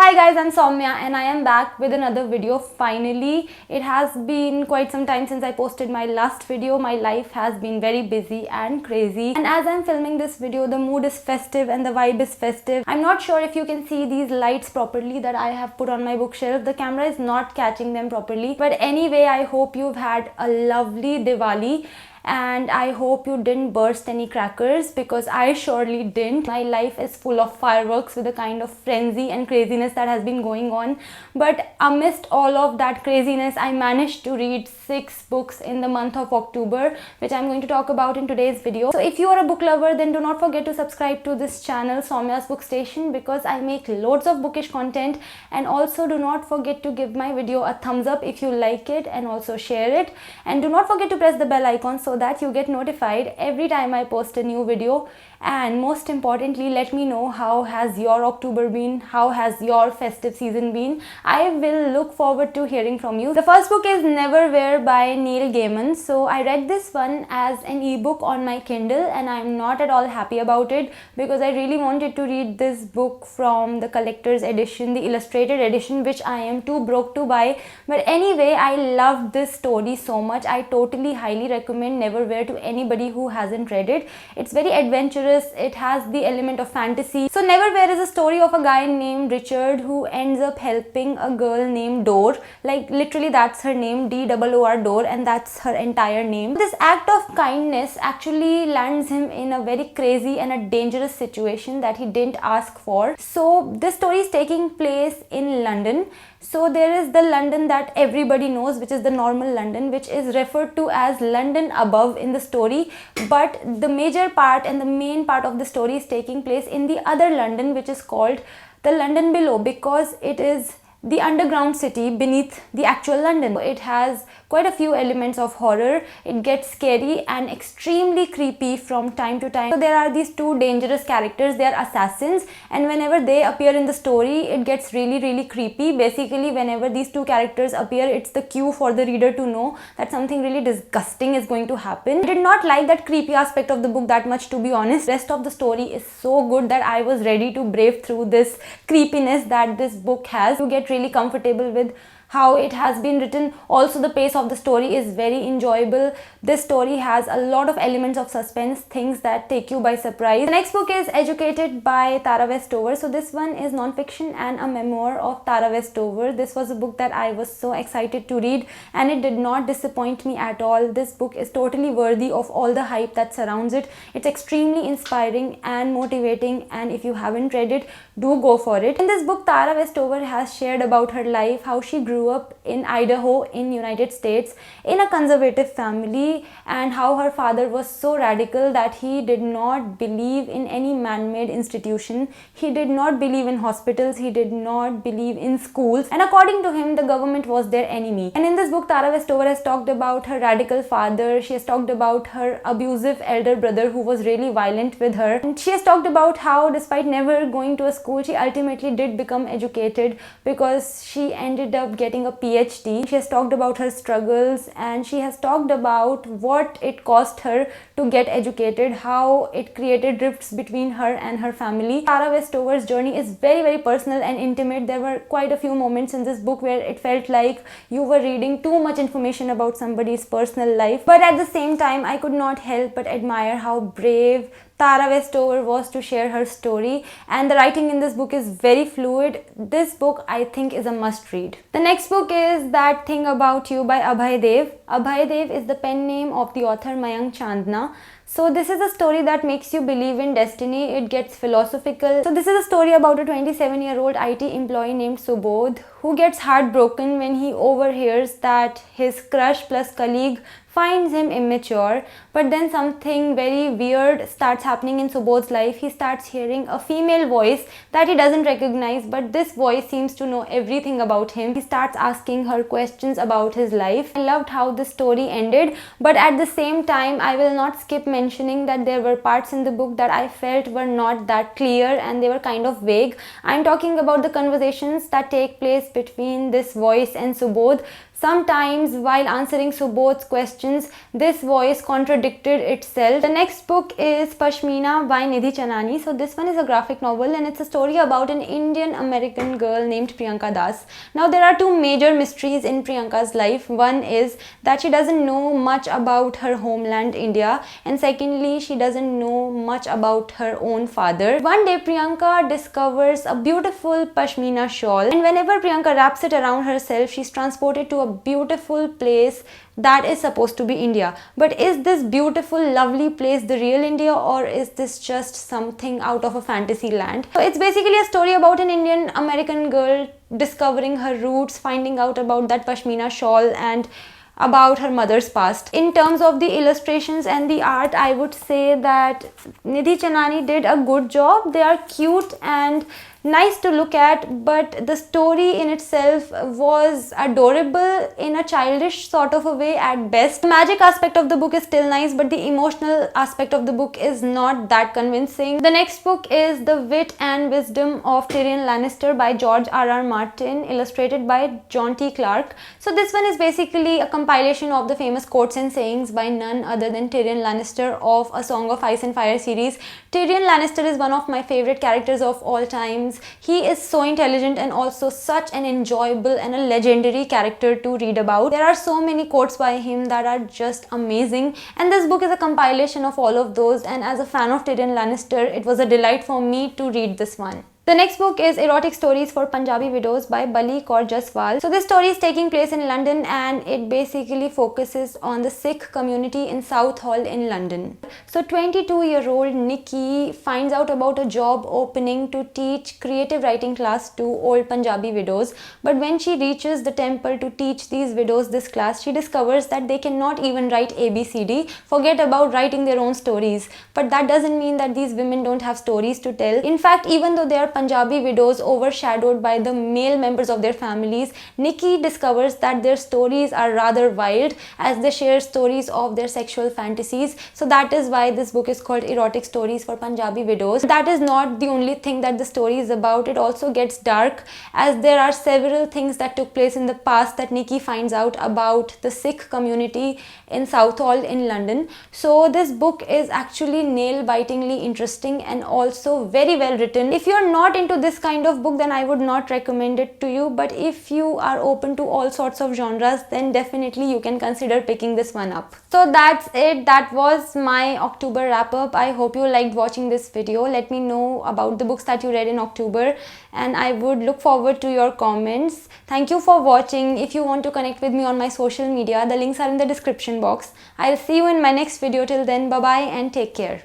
Hi guys, I'm Saumya and I am back with another video. Finally, it has been quite some time since I posted my last video. My life has been very busy and crazy, and as I'm filming this video, the mood is festive and the vibe is festive. I'm not sure if you can see these lights properly that I have put on my bookshelf. The camera is not catching them properly, but anyway, I hope you've had a lovely Diwali. And I hope you didn't burst any crackers, because I surely didn't. My life is full of fireworks with a kind of frenzy and craziness that has been going on. But amidst all of that craziness, I managed to read 6 books in the month of October, which I'm going to talk about in today's video. So if you are a book lover, then do not forget to subscribe to this channel, Saumya'sbookstation, because I make loads of bookish content. And also do not forget to give my video a thumbs up if you like it, and also share it. And do not forget to press the bell icon so that you get notified every time I post a new video. And most importantly, let me know how has your October been, how has your festive season been. I will look forward to hearing from you. The first book is Neverwhere by Neil Gaiman. So I read this one as an ebook on my Kindle, and I'm not at all happy about it, because I really wanted to read this book from the collector's edition, the illustrated edition, which I am too broke to buy. But anyway, I loved this story so much. I totally highly recommend Neverwhere to anybody who hasn't read it. It's very adventurous. It has the element of fantasy. So Neverwhere is a story of a guy named Richard who ends up helping a girl named Dor. Like literally that's her name, D-O-O-R, Dor, and that's her entire name. This act of kindness actually lands him in a very crazy and a dangerous situation that he didn't ask for. So this story is taking place in London. So there is the London that everybody knows, which is the normal London, which is referred to as London above in the story. But the major part and the main part of the story is taking place in the other London, which is called the London below, because it is the underground city beneath the actual London. It has quite a few elements of horror. It gets scary and extremely creepy from time to time. So there are these two dangerous characters. They are assassins, and whenever they appear in the story, it gets really creepy. Basically, whenever these two characters appear, it's the cue for the reader to know that something really disgusting is going to happen. I did not like that creepy aspect of the book that much, to be honest. The rest of the story is so good that I was ready to brave through this creepiness that this book has. You get really comfortable with how it has been written. Also, the pace of the story is very enjoyable. This story has a lot of elements of suspense, things that take you by surprise. The next book is Educated by Tara Westover. So this one is non-fiction and a memoir of Tara Westover. This was a book that I was so excited to read, and it did not disappoint me at all. This book is totally worthy of all the hype that surrounds it. It's extremely inspiring and motivating, and if you haven't read it, do go for it. In this book, Tara Westover has shared about her life, how she grew up in Idaho in United States in a conservative family, and how her father was so radical that he did not believe in any man-made institution. He did not believe in hospitals. He did not believe in schools, and according to him, the government was their enemy. And in this book, Tara Westover has talked about her radical father. She has talked about her abusive elder brother who was really violent with her, and she has talked about how, despite never going to a school, she ultimately did become educated, because she ended up getting a PhD. She has talked about her struggles, and she has talked about what it cost her to get educated, how it created rifts between her and her family. Tara Westover's journey is very personal and intimate. There were quite a few moments in this book where it felt like you were reading too much information about somebody's personal life, but at the same time, I could not help but admire how brave Tara Westover was to share her story, and the writing in this book is very fluid. This book, I think, is a must read. The next book is That Thing About You by Abhay Dev. Abhay Dev is the pen name of the author Mayank Chandna. So this is a story that makes you believe in destiny. It gets philosophical. So this is a story about a 27-year-old IT employee named Subodh, who gets heartbroken when he overhears that his crush plus colleague finds him immature. But then something very weird starts happening in Subodh's life. He starts hearing a female voice that he doesn't recognize, but this voice seems to know everything about him. He starts asking her questions about his life. I loved how the story ended, but at the same time, I will not skip mentioning that there were parts in the book that I felt were not that clear, and they were kind of vague. I'm talking about the conversations that take place between this voice and Subodh. sometimes while answering Subodh's questions, this voice contradicted itself. The next book is Pashmina by Nidhi Chanani. So this one is a graphic novel and it's a story about an Indian American girl named Priyanka Das. Now there are two major mysteries in Priyanka's life. One is that she doesn't know much about her homeland India, and secondly she doesn't know much about her own father. One day Priyanka discovers a beautiful Pashmina shawl, and whenever Priyanka wraps it around herself, she's transported to a beautiful place that is supposed to be India. But is this beautiful, lovely place the real India, or is this just something out of a fantasy land? So it's basically a story about an Indian American girl discovering her roots, finding out about that Pashmina shawl and about her mother's past. In terms of the illustrations and the art, I would say that Nidhi Chanani did a good job. They are cute and nice to look at, but the story in itself was adorable in a childish sort of a way at best. The magic aspect of the book is still nice, but the emotional aspect of the book is not that convincing. The next book is The Wit and Wisdom of Tyrion Lannister by George R.R. Martin, illustrated by John T. Clarke. So this one is basically a compilation of the famous quotes and sayings by none other than Tyrion Lannister of A Song of Ice and Fire series. Tyrion Lannister is one of my favorite characters of all times. He is so intelligent and also such an enjoyable and a legendary character to read about. There are so many quotes by him that are just amazing, and this book is a compilation of all of those, and as a fan of Tyrion Lannister, it was a delight for me to read this one. The next book is Erotic Stories for Punjabi Widows by Bali Kaur Jaswal. So this story is taking place in London and it basically focuses on the Sikh community in Southall in London. So 22-year-old Nikki finds out about a job opening to teach creative writing class to old Punjabi widows. But when she reaches the temple to teach these widows this class, she discovers that they cannot even write ABCD. Forget about writing their own stories. But that doesn't mean that these women don't have stories to tell. In fact, even though they are Punjabi widows overshadowed by the male members of their families, Nikki discovers that their stories are rather wild as they share stories of their sexual fantasies. So that is why this book is called Erotic Stories for Punjabi Widows. That is not the only thing that the story is about. It also gets dark as there are several things that took place in the past that Nikki finds out about the Sikh community in Southall in London. So this book is actually nail-bitingly interesting and also very well written. If you are not into this kind of book, then I would not recommend it to you, but if you are open to all sorts of genres, then definitely you can consider picking this one up. So that's it. That was my October wrap up. I hope you liked watching this video. Let me know about the books that you read in October and I would look forward to your comments. Thank you for watching. If you want to connect with me on my social media, the links are in the description box. I'll see you in my next video. Till then, bye bye and take care.